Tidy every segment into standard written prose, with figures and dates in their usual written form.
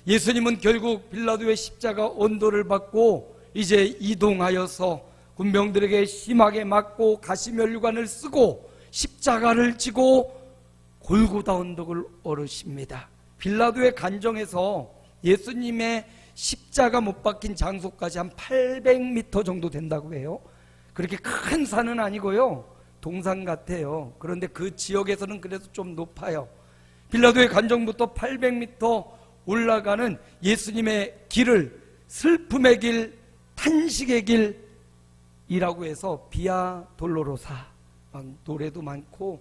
예수님은 결국 빌라도의 십자가 언도를 받고 이제 이동하여서 군병들에게 심하게 맞고 가시면류관을 쓰고 십자가를 지고 골고다 언덕을 오르십니다. 빌라도의 간정에서 예수님의 십자가 못 박힌 장소까지 한 800m 정도 된다고 해요. 그렇게 큰 산은 아니고요, 동산 같아요. 그런데 그 지역에서는 그래도 좀 높아요. 빌라도의 간정부터 800m 올라가는 예수님의 길을 슬픔의 길, 탄식의 길이라고 해서 비아 돌로로사, 노래도 많고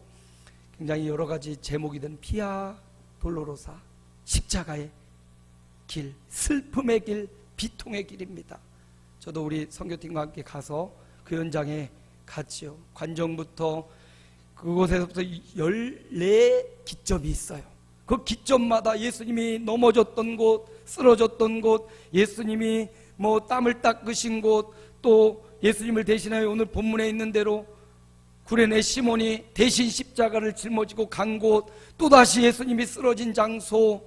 굉장히 여러 가지 제목이 된 비아 돌로로사, 십자가의 길, 슬픔의 길, 비통의 길입니다. 저도 우리 선교팀과 함께 가서 그 현장에 갔지요. 관정부터 그곳에서부터 14기점이 있어요. 그 기점마다 예수님이 넘어졌던 곳, 쓰러졌던 곳, 예수님이 땀을 닦으신 곳, 또 예수님을 대신하여 오늘 본문에 있는 대로 구레네 시몬이 대신 십자가를 짊어지고 간 곳, 또다시 예수님이 쓰러진 장소,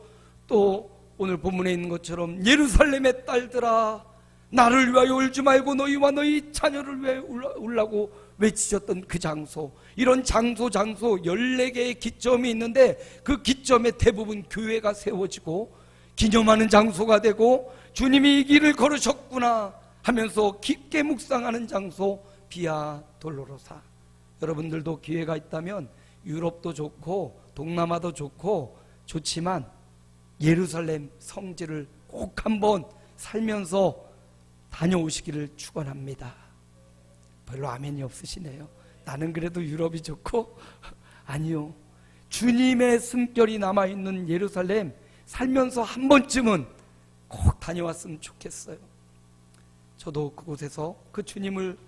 또 오늘 본문에 있는 것처럼 예루살렘의 딸들아 나를 위하여 울지 말고 너희와 너희 자녀를 위하여 울라고 외치셨던 그 장소, 이런 장소 14개의 기점이 있는데 그 기점에 대부분 교회가 세워지고 기념하는 장소가 되고 주님이 이 길을 걸으셨구나 하면서 깊게 묵상하는 장소, 비아 돌로로사. 여러분들도 기회가 있다면 유럽도 좋고 동남아도 좋고 좋지만 예루살렘 성지를 꼭 한번 살면서 다녀오시기를 축원합니다. 별로 아멘이 없으시네요. 나는 그래도 유럽이 좋고 아니요, 주님의 숨결이 남아있는 예루살렘 살면서 한 번쯤은 꼭 다녀왔으면 좋겠어요. 저도 그곳에서 그 주님을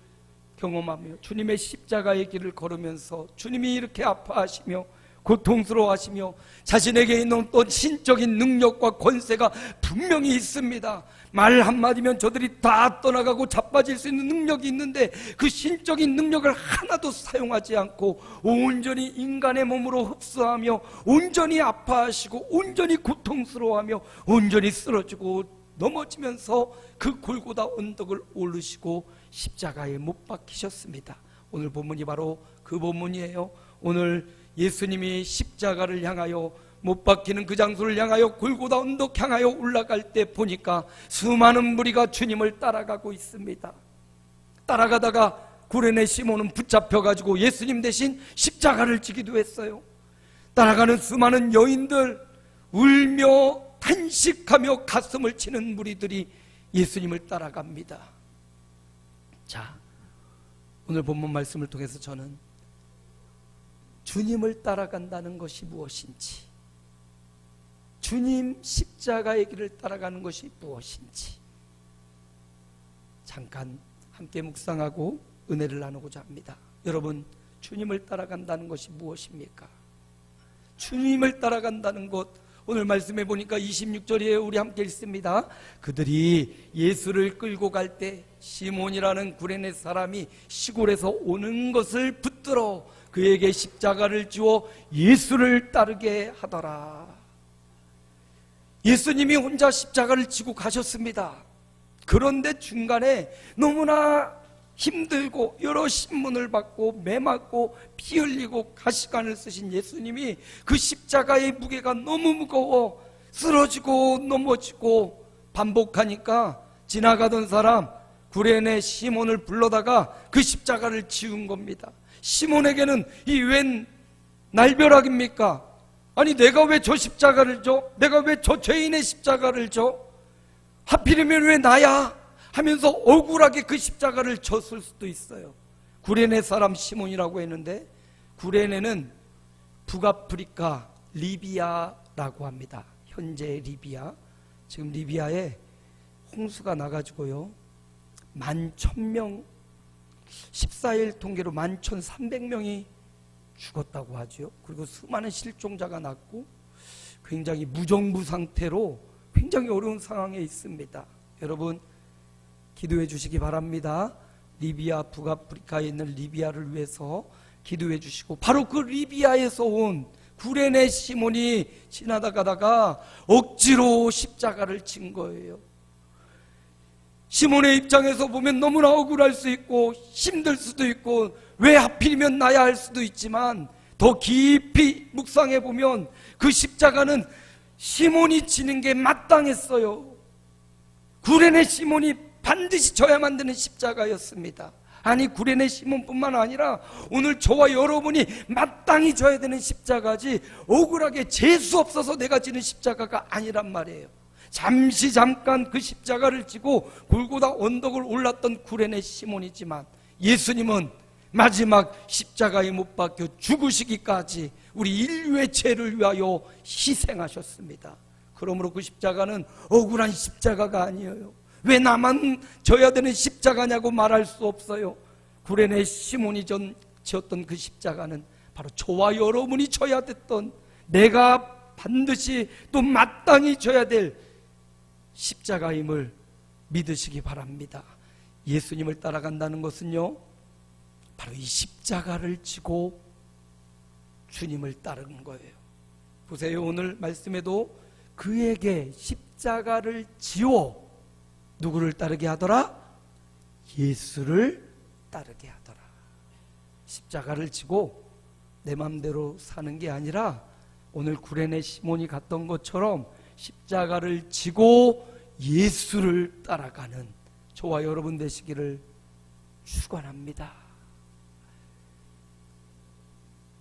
경험하며 주님의 십자가의 길을 걸으면서 주님이 이렇게 아파하시며 고통스러워하시며 자신에게 있는 어떤 신적인 능력과 권세가 분명히 있습니다. 말 한마디면 저들이 다 떠나가고 자빠질 수 있는 능력이 있는데 그 신적인 능력을 하나도 사용하지 않고 온전히 인간의 몸으로 흡수하며 온전히 아파하시고 온전히 고통스러워하며 온전히 쓰러지고 넘어지면서 그 골고다 언덕을 오르시고 십자가에 못 박히셨습니다. 오늘 본문이 바로 그 본문이에요. 오늘 예수님이 십자가를 향하여 못 박히는 그 장소를 향하여 골고다 언덕 향하여 올라갈 때 보니까 수많은 무리가 주님을 따라가고 있습니다. 따라가다가 구레네 시몬은 붙잡혀가지고 예수님 대신 십자가를 지기도 했어요. 따라가는 수많은 여인들, 울며 탄식하며 가슴을 치는 무리들이 예수님을 따라갑니다. 자, 오늘 본문 말씀을 통해서 저는 주님을 따라간다는 것이 무엇인지, 주님 십자가의 길을 따라가는 것이 무엇인지 잠깐 함께 묵상하고 은혜를 나누고자 합니다. 여러분, 주님을 따라간다는 것이 무엇입니까? 주님을 따라간다는 것, 오늘 말씀해 보니까 26절에 우리 함께 읽습니다. 그들이 예수를 끌고 갈 때 시몬이라는 구레네 사람이 시골에서 오는 것을 붙들어 그에게 십자가를 지워 예수를 따르게 하더라. 예수님이 혼자 십자가를 지고 가셨습니다. 그런데 중간에 너무나 힘들고 여러 신문을 받고 매맞고 피 흘리고 가시관을 쓰신 예수님이 그 십자가의 무게가 너무 무거워 쓰러지고 넘어지고 반복하니까 지나가던 사람 구레네 시몬을 불러다가 그 십자가를 지운 겁니다. 시몬에게는 이 웬 날벼락입니까? 아니 내가 왜 저 십자가를 줘? 내가 왜 저 죄인의 십자가를 줘? 하필이면 왜 나야? 하면서 억울하게 그 십자가를 졌을 수도 있어요. 구레네 사람 시몬이라고 했는데 구레네는 북아프리카 리비아라고 합니다. 현재 리비아, 지금 리비아에 홍수가 나가지고요 11,000명, 14일 통계로 11,300명이 죽었다고 하죠. 그리고 수많은 실종자가 났고 굉장히 무정부 상태로 굉장히 어려운 상황에 있습니다. 여러분 기도해 주시기 바랍니다. 리비아, 북아프리카에 있는 리비아를 위해서 기도해 주시고 바로 그 리비아에서 온 구레네 시몬이 지나다가다가 억지로 십자가를 진 거예요. 시몬의 입장에서 보면 너무나 억울할 수 있고 힘들 수도 있고 왜 하필이면 나야 할 수도 있지만, 더 깊이 묵상해 보면 그 십자가는 시몬이 지는 게 마땅했어요. 구레네 시몬이 반드시 져야만 되는 십자가였습니다. 아니, 구레네 시몬뿐만 아니라 오늘 저와 여러분이 마땅히 져야 되는 십자가지, 억울하게 재수 없어서 내가 지는 십자가가 아니란 말이에요. 잠깐 그 십자가를 지고 골고다 언덕을 올랐던 구레네 시몬이지만, 예수님은 마지막 십자가에 못 박혀 죽으시기까지 우리 인류의 죄를 위하여 희생하셨습니다. 그러므로 그 십자가는 억울한 십자가가 아니에요. 왜 나만 져야 되는 십자가냐고 말할 수 없어요. 구레네 시몬이 지었던 그 십자가는 바로 저와 여러분이 져야 됐던, 내가 반드시 또 마땅히 져야 될 십자가임을 믿으시기 바랍니다. 예수님을 따라간다는 것은요, 바로 이 십자가를 지고 주님을 따르는 거예요. 보세요, 오늘 말씀에도 그에게 십자가를 지어 누구를 따르게 하더라? 예수를 따르게 하더라. 십자가를 지고 내 맘대로 사는 게 아니라 오늘 구레네 시몬이 갔던 것처럼 십자가를 지고 예수를 따라가는 저와 여러분 되시기를 축원합니다.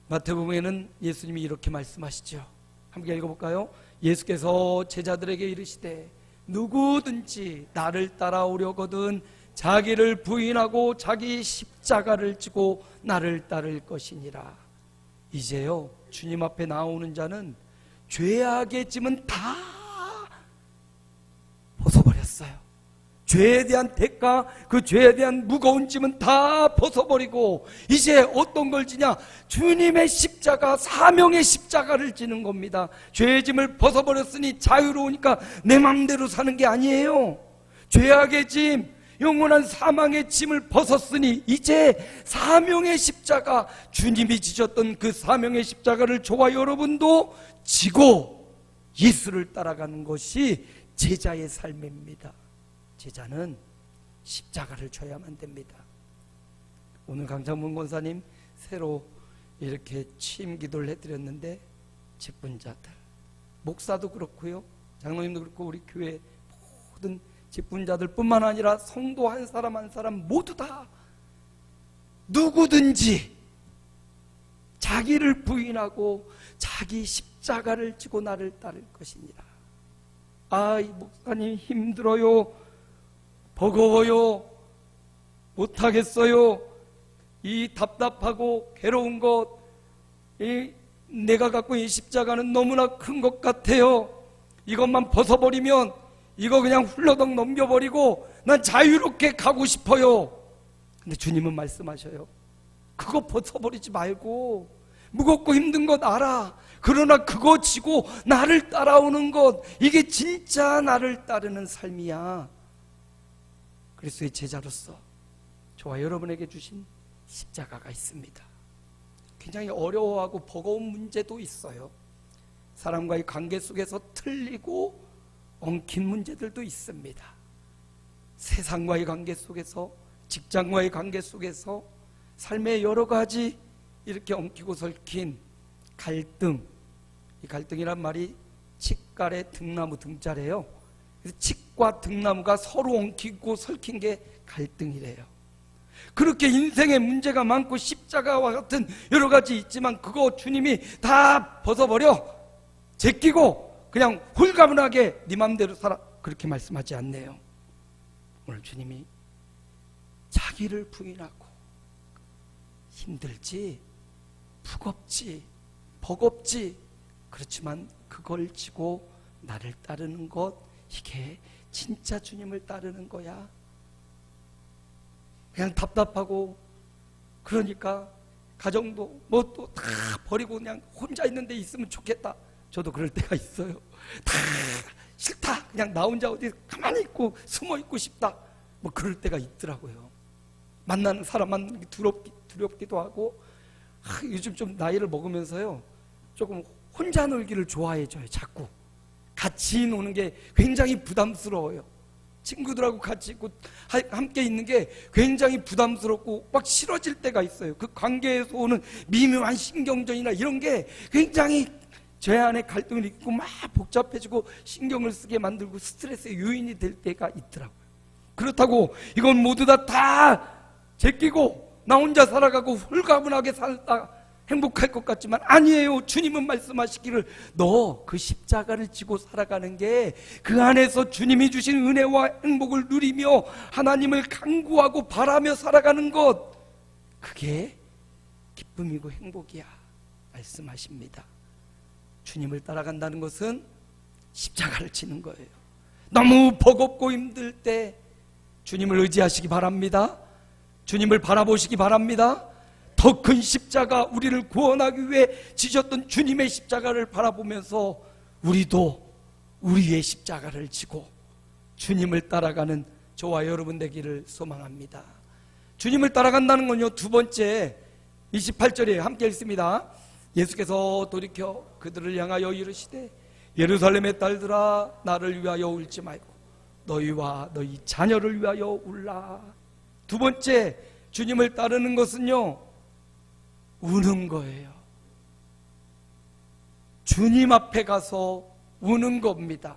마태복음에는 예수님이 이렇게 말씀하시죠. 함께 읽어볼까요? 예수께서 제자들에게 이르시되 누구든지 나를 따라오려거든 자기를 부인하고 자기 십자가를 지고 나를 따를 것이니라. 이제요, 주님 앞에 나오는 자는 죄악의 짐은 다 벗어버렸어요. 죄에 대한 대가, 그 죄에 대한 무거운 짐은 다 벗어버리고 이제 어떤 걸 지냐? 주님의 십자가, 사명의 십자가를 지는 겁니다. 죄의 짐을 벗어버렸으니 자유로우니까 내 맘대로 사는 게 아니에요. 죄악의 짐, 영원한 사망의 짐을 벗었으니 이제 사명의 십자가, 주님이 지셨던 그 사명의 십자가를 저와 여러분도 지고 예수를 따라가는 것이 제자의 삶입니다. 제자는 십자가를 져야만 됩니다. 오늘 강창문 권사님 새로 이렇게 취임 기도를 해드렸는데, 직분자들, 목사도 그렇고요, 장로님도 그렇고 우리 교회 모든 직분자들 뿐만 아니라 성도 한 사람 한 사람 모두 다 누구든지 자기를 부인하고 자기 십자가를 지고 나를 따를 것이니라. 아, 이 목사님 힘들어요, 버거워요, 못하겠어요, 이 답답하고 괴로운 것, 내가 갖고 있는 십자가는 너무나 큰 것 같아요. 이것만 벗어버리면 이거 그냥 훌러덩 넘겨버리고 난 자유롭게 가고 싶어요. 근데 주님은 말씀하셔요. 그거 벗어버리지 말고 무겁고 힘든 것 알아. 그러나 그거 지고 나를 따라오는 것, 이게 진짜 나를 따르는 삶이야. 그리스도의 제자로서 저와 여러분에게 주신 십자가가 있습니다. 굉장히 어려워하고 버거운 문제도 있어요. 사람과의 관계 속에서 틀리고 엉킨 문제들도 있습니다. 세상과의 관계 속에서, 직장과의 관계 속에서, 삶의 여러 가지 이렇게 엉키고 설킨 갈등, 이 갈등이란 말이 칡갈의 등나무 등자래요. 그래서 칡과 등나무가 서로 엉키고 설킨 게 갈등이래요. 그렇게 인생에 문제가 많고 십자가와 같은 여러 가지 있지만 그거 주님이 다 벗어버려 제끼고 그냥 홀가분하게 네 맘대로 살아, 그렇게 말씀하지 않네요. 오늘 주님이 자기를 부인하고 힘들지, 무겁지, 버겁지, 그렇지만 그걸 지고 나를 따르는 것, 이게 진짜 주님을 따르는 거야. 그냥 답답하고 그러니까 가정도 뭐 또 다 버리고 그냥 혼자 있는 데 있으면 좋겠다. 저도 그럴 때가 있어요. 다 싫다, 그냥 나 혼자 어디 가만히 있고 숨어 있고 싶다, 뭐 그럴 때가 있더라고요. 만나는 사람만 두렵기도 하고. 요즘 좀 나이를 먹으면서요, 조금 혼자 놀기를 좋아해줘요. 자꾸 같이 노는 게 굉장히 부담스러워요. 친구들하고 같이 있고 함께 있는 게 굉장히 부담스럽고 막 싫어질 때가 있어요. 그 관계에서 오는 미묘한 신경전이나 이런 게 굉장히 제 안에 갈등을 일으키고 막 복잡해지고 신경을 쓰게 만들고 스트레스의 요인이 될 때가 있더라고요. 그렇다고 이건 모두 다 제끼고 나 혼자 살아가고 홀가분하게 살다 행복할 것 같지만 아니에요. 주님은 말씀하시기를 너 그 십자가를 지고 살아가는 게 그 안에서 주님이 주신 은혜와 행복을 누리며 하나님을 간구하고 바라며 살아가는 것, 그게 기쁨이고 행복이야 말씀하십니다. 주님을 따라간다는 것은 십자가를 지는 거예요. 너무 버겁고 힘들 때 주님을 의지하시기 바랍니다. 주님을 바라보시기 바랍니다. 더 큰 십자가, 우리를 구원하기 위해 지셨던 주님의 십자가를 바라보면서 우리도 우리의 십자가를 지고 주님을 따라가는 저와 여러분 되기를 소망합니다. 주님을 따라간다는 건요, 두 번째 28절에 함께 읽습니다. 예수께서 돌이켜 그들을 향하여 이르시되 예루살렘의 딸들아 나를 위하여 울지 말고 너희와 너희 자녀를 위하여 울라. 두 번째 주님을 따르는 것은요, 우는 거예요. 주님 앞에 가서 우는 겁니다.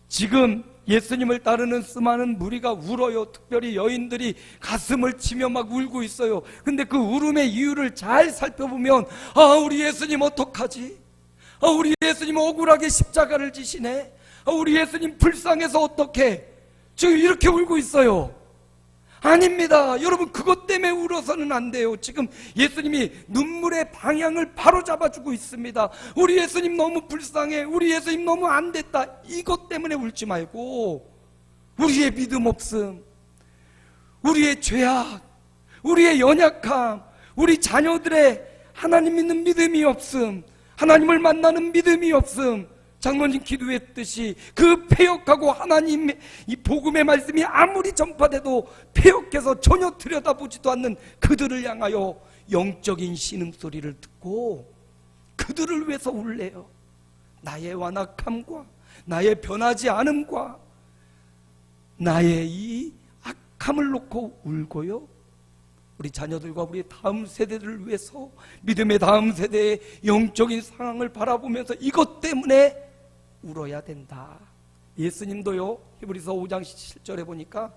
지금 예수님을 따르는 수많은 무리가 울어요. 특별히 여인들이 가슴을 치며 막 울고 있어요. 근데 그 울음의 이유를 잘 살펴보면 우리 예수님 어떡하지? 우리 예수님 억울하게 십자가를 지시네. 우리 예수님 불쌍해서 어떡해? 지금 이렇게 울고 있어요. 아닙니다. 여러분, 그것 때문에 울어서는 안 돼요. 지금 예수님이 눈물의 방향을 바로 잡아주고 있습니다. 우리 예수님 너무 불쌍해, 우리 예수님 너무 안 됐다, 이것 때문에 울지 말고 우리의 믿음 없음, 우리의 죄악, 우리의 연약함, 우리 자녀들의 하나님 믿는 믿음이 없음, 하나님을 만나는 믿음이 없음, 장로님 기도했듯이 그 패역하고 하나님의 이 복음의 말씀이 아무리 전파돼도 패역해서 전혀 들여다보지도 않는 그들을 향하여 영적인 신음소리를 듣고 그들을 위해서 울래요. 나의 완악함과 나의 변하지 않음과 나의 이 악함을 놓고 울고요, 우리 자녀들과 우리 다음 세대들을 위해서 믿음의 다음 세대의 영적인 상황을 바라보면서 이것 때문에 울어야 된다. 예수님도요, 히브리서 5장 7절에 보니까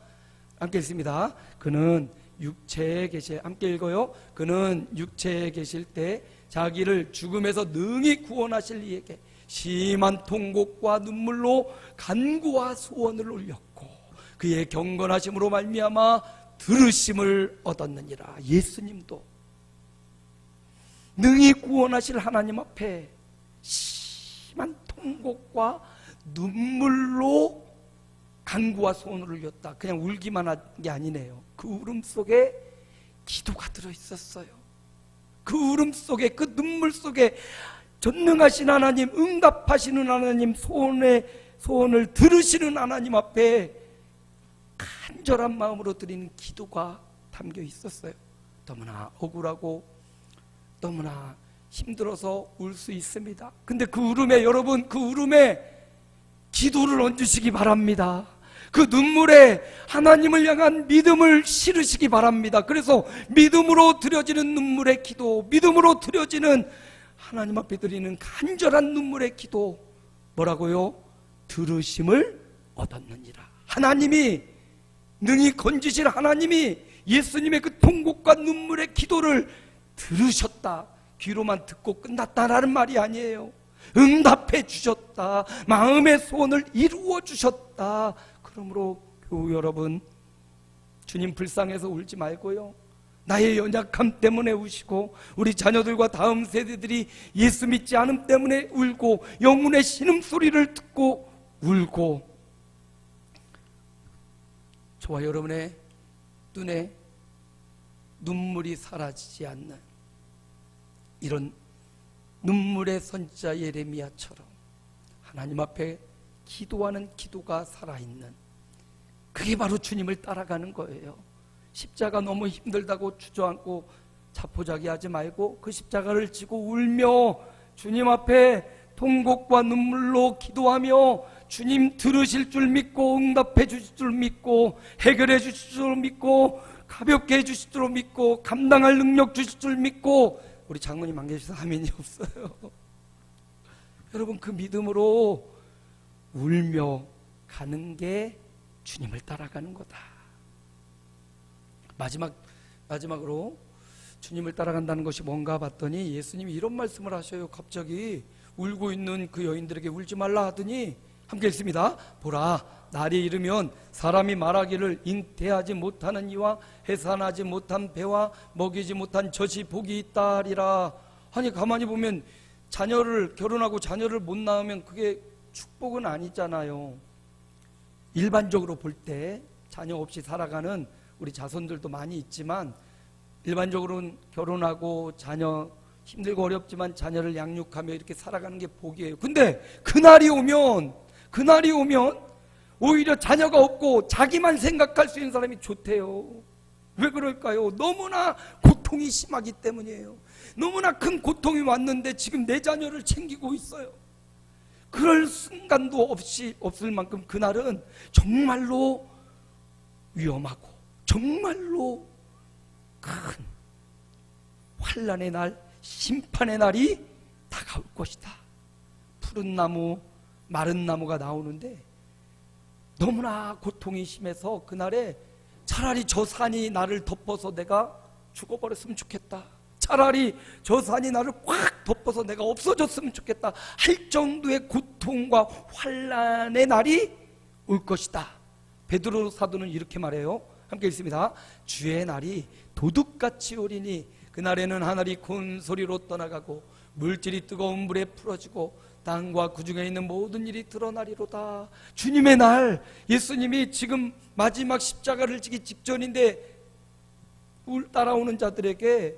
함께 읽습니다. 그는 육체에 계실, 함께 읽어요. 그는 육체에 계실 때 자기를 죽음에서 능히 구원하실 이에게 심한 통곡과 눈물로 간구와 소원을 올렸고 그의 경건하심으로 말미암아 들으심을 얻었느니라. 예수님도 능히 구원하실 하나님 앞에 심한 통곡과 눈물로 간구와 소원을 올렸다. 그냥 울기만 한 게 아니네요. 그 울음 속에 기도가 들어있었어요. 그 울음 속에, 그 눈물 속에 전능하신 하나님, 응답하시는 하나님, 소원을 들으시는 하나님 앞에 간절한 마음으로 드리는 기도가 담겨 있었어요. 너무나 억울하고 너무나 힘들어서 울 수 있습니다. 근데 그 울음에, 여러분, 그 울음에 기도를 얹으시기 바랍니다. 그 눈물에 하나님을 향한 믿음을 실으시기 바랍니다. 그래서 믿음으로 드려지는 눈물의 기도, 믿음으로 드려지는 하나님 앞에 드리는 간절한 눈물의 기도, 뭐라고요? 들으심을 얻었느니라. 하나님이, 능히 건지실 하나님이 예수님의 그 통곡과 눈물의 기도를 들으셨다. 귀로만 듣고 끝났다라는 말이 아니에요. 응답해 주셨다. 마음의 소원을 이루어 주셨다. 그러므로 교우 여러분, 주님 불쌍해서 울지 말고요, 나의 연약함 때문에 우시고 우리 자녀들과 다음 세대들이 예수 믿지 않음 때문에 울고 영혼의 신음소리를 듣고 울고 저와 여러분의 눈에 눈물이 사라지지 않는 이런 눈물의 선지자 예레미야처럼 하나님 앞에 기도하는 기도가 살아있는, 그게 바로 주님을 따라가는 거예요. 십자가 너무 힘들다고 주저앉고 자포자기하지 말고 그 십자가를 지고 울며 주님 앞에 통곡과 눈물로 기도하며 주님 들으실 줄 믿고 응답해 주실 줄 믿고 해결해 주실 줄 믿고 가볍게 해 주실 줄 믿고 감당할 능력 주실 줄 믿고, 우리 장모님 안 계셔서 아멘이 없어요. 여러분, 그 믿음으로 울며 가는 게 주님을 따라가는 거다. 마지막으로 주님을 따라간다는 것이 뭔가 봤더니 예수님이 이런 말씀을 하셔요. 갑자기 울고 있는 그 여인들에게 울지 말라 하더니, 함께 읽습니다. 보라, 날이 이르면 사람이 말하기를 잉태하지 못하는 이와 해산하지 못한 배와 먹이지 못한 젖이 복이 있다리라. 아니, 가만히 보면 결혼하고 자녀를 못 낳으면 그게 축복은 아니잖아요. 일반적으로 볼 때 자녀 없이 살아가는 우리 자손들도 많이 있지만, 일반적으로는 결혼하고 자녀 힘들고 어렵지만 자녀를 양육하며 이렇게 살아가는 게 복이에요. 근데 그날이 오면 오히려 자녀가 없고 자기만 생각할 수 있는 사람이 좋대요. 왜 그럴까요? 너무나 고통이 심하기 때문이에요. 너무나 큰 고통이 왔는데 지금 내 자녀를 챙기고 있어요. 그럴 순간도 없을 만큼 그날은 정말로 위험하고 정말로 큰 환난의 날, 심판의 날이 다가올 것이다. 푸른 나무, 마른 나무가 나오는데 너무나 고통이 심해서 그날에 차라리 저 산이 나를 덮어서 내가 죽어버렸으면 좋겠다, 차라리 저 산이 나를 꽉 덮어서 내가 없어졌으면 좋겠다 할 정도의 고통과 환난의 날이 올 것이다. 베드로 사도는 이렇게 말해요. 함께 읽습니다. 주의 날이 도둑같이 오리니 그날에는 하늘이 큰 소리로 떠나가고 물질이 뜨거운 물에 풀어지고 땅과 그 중에 있는 모든 일이 드러나리로다. 주님의 날, 예수님이 지금 마지막 십자가를 지기 직전인데 따라오는 자들에게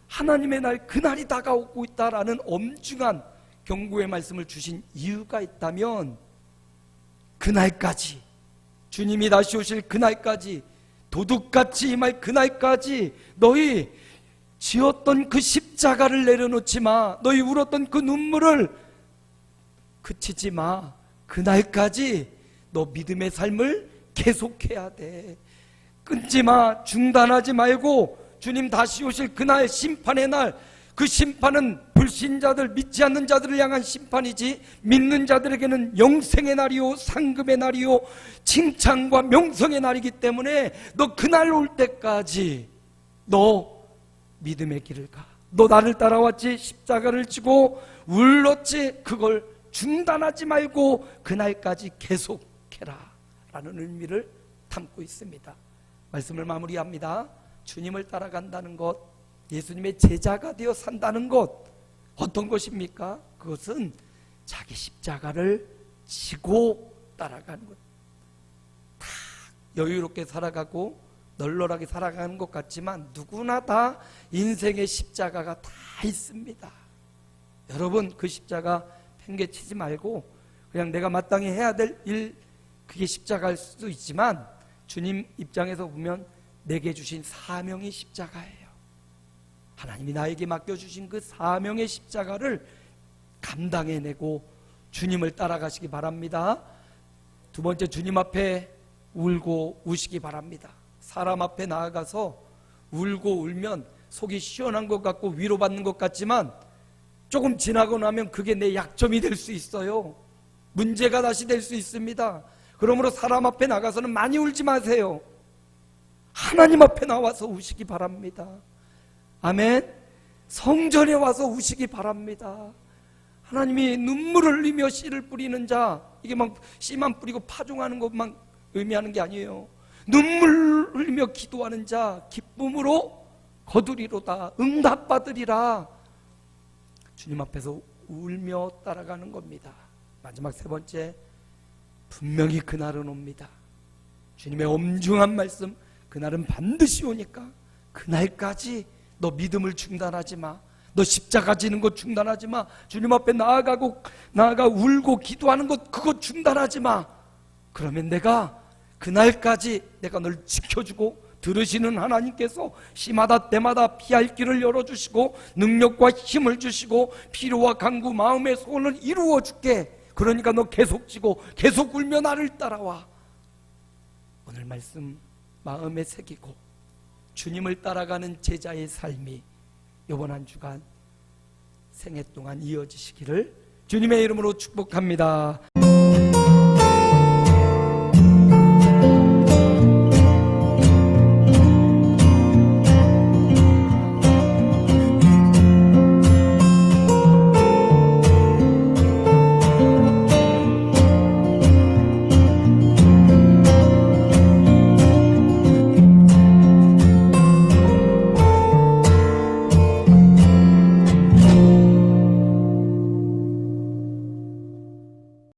하나님의 날, 그날이 다가오고 있다라는 엄중한 경고의 말씀을 주신 이유가 있다면, 그날까지, 주님이 다시 오실 그날까지, 도둑같이 임할 그날까지 너희 지었던 그 십자가를 내려놓지 마. 너희 울었던 그 눈물을 그치지 마. 그날까지 너 믿음의 삶을 계속해야 돼. 끊지 마. 중단하지 말고 주님 다시 오실 그날, 심판의 날, 그 심판은 불신자들, 믿지 않는 자들을 향한 심판이지 믿는 자들에게는 영생의 날이요 상급의 날이요 칭찬과 명성의 날이기 때문에 너 그날 올 때까지 너 믿음의 길을 가. 너 나를 따라왔지, 십자가를 지고 울렀지, 그걸 중단하지 말고 그날까지 계속해라 라는 의미를 담고 있습니다. 말씀을 마무리합니다. 주님을 따라간다는 것, 예수님의 제자가 되어 산다는 것, 어떤 것입니까? 그것은 자기 십자가를 지고 따라가는 것. 다 여유롭게 살아가고 널널하게 살아가는 것 같지만 누구나 다 인생의 십자가가 다 있습니다. 여러분, 그 십자가 팽개치지 말고 그냥 내가 마땅히 해야 될 일, 그게 십자가일 수도 있지만 주님 입장에서 보면 내게 주신 사명이 십자가예요. 하나님이 나에게 맡겨주신 그 사명의 십자가를 감당해내고 주님을 따라가시기 바랍니다. 두 번째, 주님 앞에 울고 우시기 바랍니다. 사람 앞에 나아가서 울고 울면 속이 시원한 것 같고 위로받는 것 같지만 조금 지나고 나면 그게 내 약점이 될 수 있어요. 문제가 다시 될 수 있습니다. 그러므로 사람 앞에 나가서는 많이 울지 마세요. 하나님 앞에 나와서 우시기 바랍니다. 아멘. 성전에 와서 우시기 바랍니다. 하나님이 눈물을 흘리며 씨를 뿌리는 자, 이게 막 씨만 뿌리고 파종하는 것만 의미하는 게 아니에요. 눈물 흘리며 기도하는 자 기쁨으로 거두리로다, 응답받으리라. 주님 앞에서 울며 따라가는 겁니다. 마지막 세 번째, 분명히 그날은 옵니다. 주님의 엄중한 말씀, 그날은 반드시 오니까 그날까지 너 믿음을 중단하지 마. 너 십자가 지는 것 중단하지 마. 주님 앞에 나아가 울고 기도하는 것, 그거 중단하지 마. 그러면 내가 그날까지 내가 널 지켜주고 들으시는 하나님께서 시마다 때마다 피할 길을 열어주시고 능력과 힘을 주시고 필요와 간구 마음의 소원을 이루어 줄게. 그러니까 너 계속 지고 계속 울며 나를 따라와. 오늘 말씀 마음에 새기고 주님을 따라가는 제자의 삶이 이번 한 주간 생애 동안 이어지시기를 주님의 이름으로 축복합니다.